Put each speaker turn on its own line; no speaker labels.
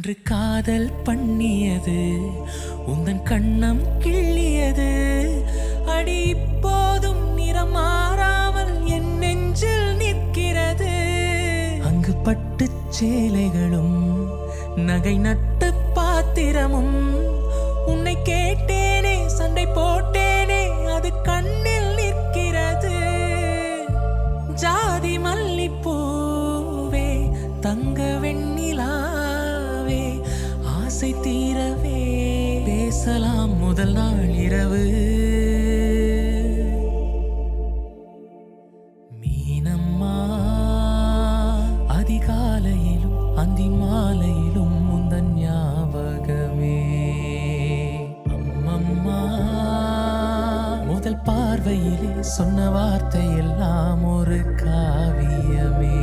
அன்று காதல் பண்ணியது உந்தன் கண்ணம் கிள்ளியது அடி இப்போதும் நிறம் மாறாமல் என் நெஞ்சில் நிற்கிறது. அங்கு பட்டு சேலைகளும் நகை நட்டு பாத்திரமும் உன்னை கேட்டேனே சண்டை போட்டேனே அது கண்ணில் நிற்கிறது. ஜாதி மல்லிப்பூவே தங்க வெண்ணிலாவே ஆசை தீரவே பேசலாம் முதல் நாள் இரவு. மீனம்மா அதிகாலையிலும் அந்தி மாலையிலும் முந்தன் ஞாபகமே. அம்மம்மா முதல் பார்வையிலே சொன்ன வார்த்தை எல்லாம் ஒரு காவியமே.